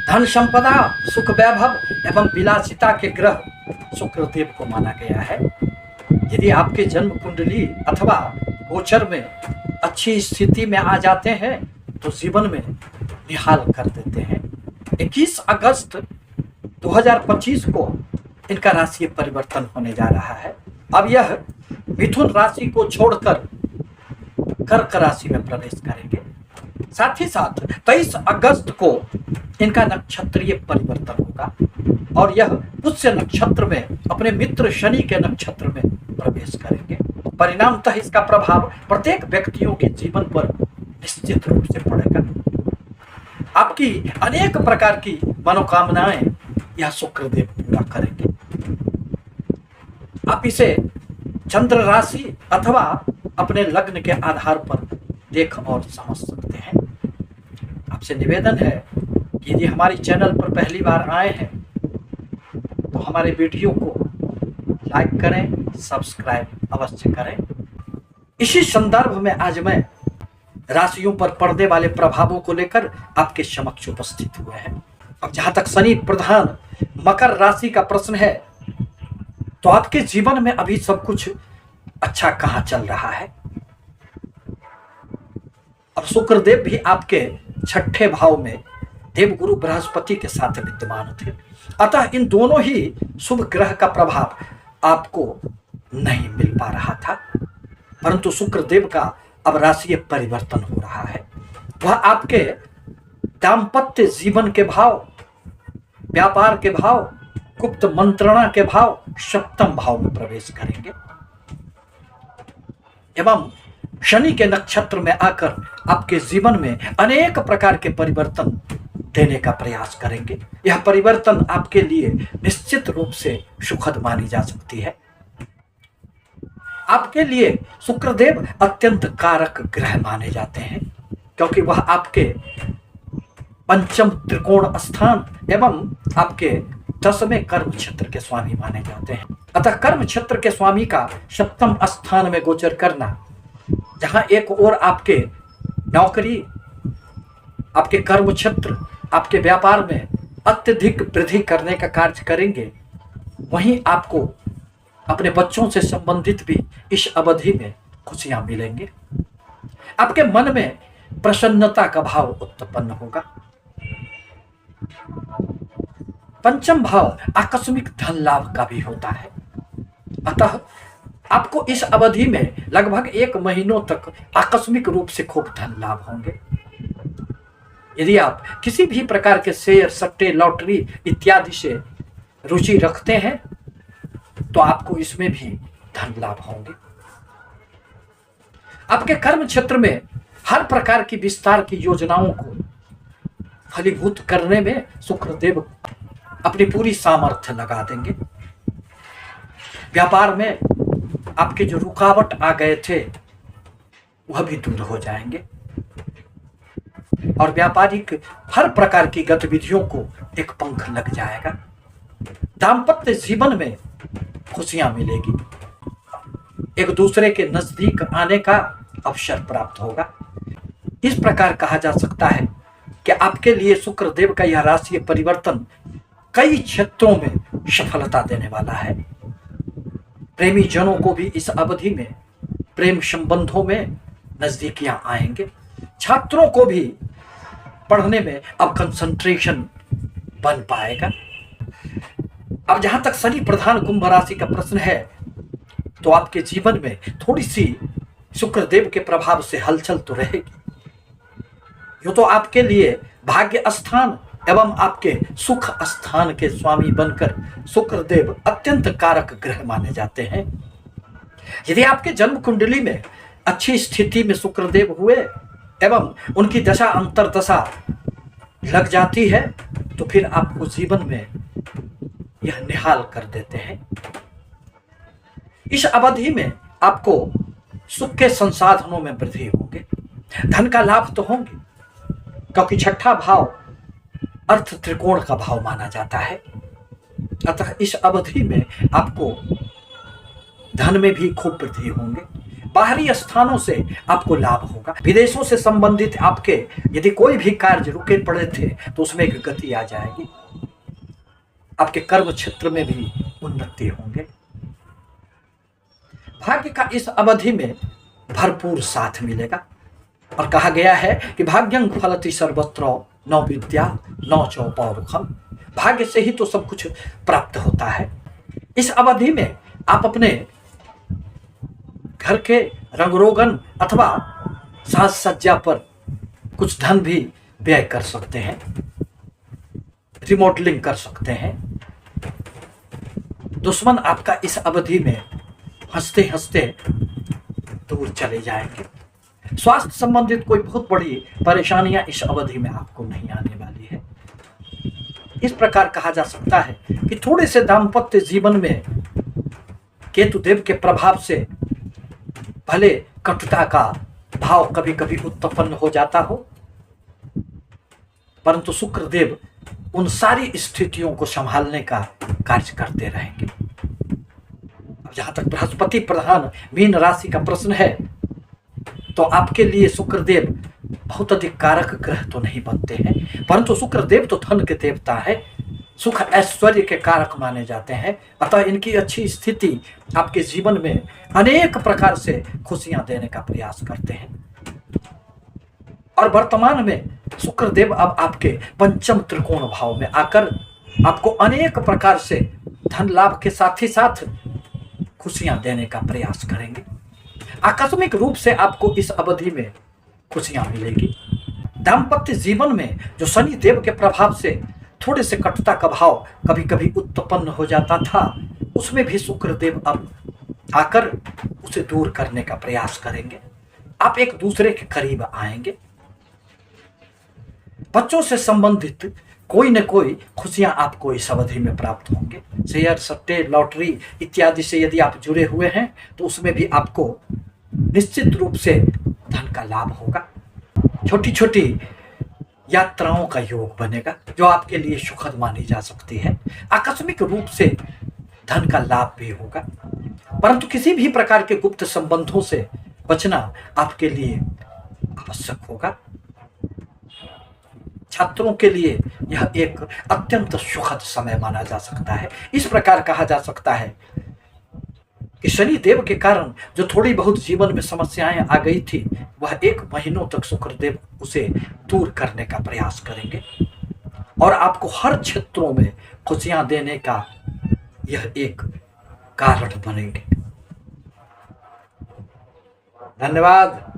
धन संपदा, सुख वैभव एवं विलासिता के ग्रह शुक्रदेव को माना गया है। यदि आपके जन्म कुंडली अथवा गोचर में अच्छी स्थिति में आ जाते हैं तो जीवन में निहाल कर देते हैं। 21 अगस्त 2025 को इनका राशि परिवर्तन होने जा रहा है। अब यह मिथुन राशि को छोड़कर कर्क राशि में प्रवेश करेंगे। साथ ही साथ 23 अगस्त को इनका नक्षत्रीय परिवर्तन होगा और यह पुष्य नक्षत्र में अपने मित्र शनि के नक्षत्र में प्रवेश करेंगे। परिणामतः इसका प्रभाव प्रत्येक व्यक्तियों के जीवन पर निश्चित रूप से पड़ेगा। आपकी अनेक प्रकार की मनोकामनाएं यह शुक्रदेव पूरा करेंगे। आप इसे चंद्र राशि अथवा अपने लग्न के आधार पर देख और समझ सकते हैं। आपसे निवेदन है कि यदि हमारे चैनल पर पहली बार आए हैं तो हमारे वीडियो को लाइक करें, सब्सक्राइब अवश्य करें। इसी संदर्भ में आज मैं राशियों पर पड़ने वाले प्रभावों को लेकर आपके समक्ष उपस्थित हुए हैं। अब जहां तक शनि प्रधान मकर राशि का प्रश्न है तो आपके जीवन में अभी सब कुछ अच्छा कहां चल रहा है। अब शुक्रदेव भी आपके छठे भाव में देवगुरु बृहस्पति के साथ विद्यमान थे, अतः इन दोनों ही शुभ ग्रह का प्रभाव आपको नहीं मिल पा रहा था। परंतु शुक्रदेव का अब राशि परिवर्तन हो रहा है। वह आपके दाम्पत्य जीवन के भाव, व्यापार के भाव, गुप्त मंत्रणा के भाव, सप्तम भाव में प्रवेश करेंगे एवं शनि के नक्षत्र में आकर आपके जीवन में अनेक प्रकार के परिवर्तन देने का प्रयास करेंगे। यह परिवर्तन आपके लिए निश्चित रूप से सुखद मानी जा सकती है। आपके लिए शुक्रदेव अत्यंत कारक ग्रह माने जाते हैं क्योंकि वह आपके पंचम त्रिकोण स्थान एवं आपके 10वें कर्म क्षेत्र के स्वामी माने जाते हैं। अतः कर्म क्षेत्र के स्वामी का सप्तम स्थान में गोचर करना, जहां एक ओर आपके नौकरी, आपके कर्म क्षेत्र, आपके व्यापार में अत्यधिक वृद्धि करने का कार्य करेंगे, वहीं आपको अपने बच्चों से संबंधित भी इस अवधि में खुशियां मिलेंगे। आपके मन में प्रसन्नता का भाव उत्पन्न होगा। पंचम भाव आकस्मिक धन लाभ का भी होता है, अतः आपको इस अवधि में लगभग 1 महीनों तक आकस्मिक रूप से खूब धन लाभ होंगे। यदि आप किसी भी प्रकार के शेयर, सट्टे, लॉटरी इत्यादि से रुचि रखते हैं तो आपको इसमें भी धन लाभ होंगे। आपके कर्म क्षेत्र में हर प्रकार की विस्तार की योजनाओं को फलीभूत करने में शुक्रदेव अपनी पूरी सामर्थ्य लगा देंगे। व्यापार में आपके जो रुकावट आ गए थे वह भी दूर हो जाएंगे और व्यापारिक हर प्रकार की गतिविधियों को एक पंख लग जाएगा। दाम्पत्य जीवन में खुशियां मिलेगी। एक दूसरे के नजदीक आने का अवसर प्राप्त होगा। इस प्रकार कहा जा सकता है कि आपके लिए शुक्रदेव का यह राशि परिवर्तन कई क्षेत्रों में सफलता देने वाला है। प्रेमी जनों को भी इस अवधि में प्रेम संबंधों में नजदीकियां आएंगे। छात्रों को भी पढ़ने में अब कंसंट्रेशन बन पाएगा। अब जहां तक शनि प्रधान कुंभ राशि का प्रश्न है तो आपके जीवन में थोड़ी सी शुक्रदेव के प्रभाव से हलचल तो रहेगी। यूं तो आपके लिए भाग्य स्थान एवं आपके सुख स्थान के स्वामी बनकर शुक्रदेव अत्यंत कारक ग्रह माने जाते हैं। यदि आपके जन्म कुंडली में अच्छी स्थिति में शुक्रदेव हुए एवं उनकी दशा अंतरदशा लग जाती है तो फिर आपको जीवन में यह निहाल कर देते हैं। इस अवधि में आपको सुख के संसाधनों में वृद्धि होंगे, धन का लाभ तो होंगे क्योंकि छठा भाव अर्थ त्रिकोण का भाव माना जाता है। अतः इस अवधि में आपको धन में भी खूब वृद्धि होंगे। बाहरी स्थानों से आपको लाभ होगा। विदेशों से संबंधित आपके यदि कोई भी कार्य रुके पड़े थे तो उसमें एक गति आ जाएगी। आपके कर्म क्षेत्र में भी उन्नति होंगे। भाग्य का इस अवधि में भरपूर साथ मिलेगा और कहा गया है कि भाग्यं फलति सर्वत्र न विद्या न च पौरुषम। भाग्य से ही तो सब कुछ प्राप्त होता है। इस अवधि में आप अपने घर के रंगरोगन अथवा साज सज्जा पर कुछ धन भी व्यय कर सकते हैं, रिमॉडलिंग कर सकते हैं। दुश्मन आपका इस अवधि में हंसते हंसते दूर चले जाएंगे। स्वास्थ्य संबंधित कोई बहुत बड़ी परेशानियां इस अवधि में आपको नहीं आने वाली है। इस प्रकार कहा जा सकता है कि थोड़े से दाम्पत्य जीवन में केतु देव के प्रभाव से भले कटुता का भाव कभी कभी उत्पन्न हो जाता हो, परंतु शुक्र देव उन सारी स्थितियों को संभालने का कार्य करते रहेंगे। अब जहां तक बृहस्पति प्रधान मीन राशि का प्रश्न है, तो आपके लिए शुक्रदेव बहुत अधिक कारक ग्रह तो नहीं बनते हैं, परंतु शुक्रदेव तो धन के देवता है, सुख ऐश्वर्य के कारक माने जाते हैं। अतः इनकी अच्छी स्थिति आपके जीवन में अनेक प्रकार से खुशियां देने का प्रयास करते हैं। और वर्तमान में शुक्रदेव अब आपके पंचम त्रिकोण भाव में आकर आपको अनेक प्रकार से धन लाभ के साथ ही साथ खुशियां देने का प्रयास करेंगे। आकस्मिक रूप से आपको इस अवधि में खुशियां मिलेगी। दाम्पत्य जीवन में जो शनि देव के प्रभाव से थोड़े से कटुता का भाव कभी कभी उत्पन्न हो जाता था, उसमें भी शुक्रदेव अब आकर उसे दूर करने का प्रयास करेंगे। आप एक दूसरे के करीब आएंगे। बच्चों से संबंधित कोई न कोई खुशियां आपको इस अवधि में प्राप्त होंगे। शेयर, सट्टे, लॉटरी इत्यादि से यदि आप जुड़े हुए हैं तो उसमें भी आपको निश्चित रूप से धन का लाभ होगा। छोटी छोटी यात्राओं का योग बनेगा जो आपके लिए सुखद मानी जा सकती है। आकस्मिक रूप से धन का लाभ भी होगा, परंतु किसी भी प्रकार के गुप्त संबंधों से बचना आपके लिए आवश्यक होगा। छात्रों के लिए यह एक अत्यंत सुखद समय माना जा सकता है। इस प्रकार कहा जा सकता है कि शनि देव के कारण जो थोड़ी बहुत जीवन में समस्याएं आ गई थी, वह 1 महीनों तक शुक्रदेव उसे दूर करने का प्रयास करेंगे और आपको हर क्षेत्रों में खुशियां देने का यह एक कारण बनेंगे। धन्यवाद।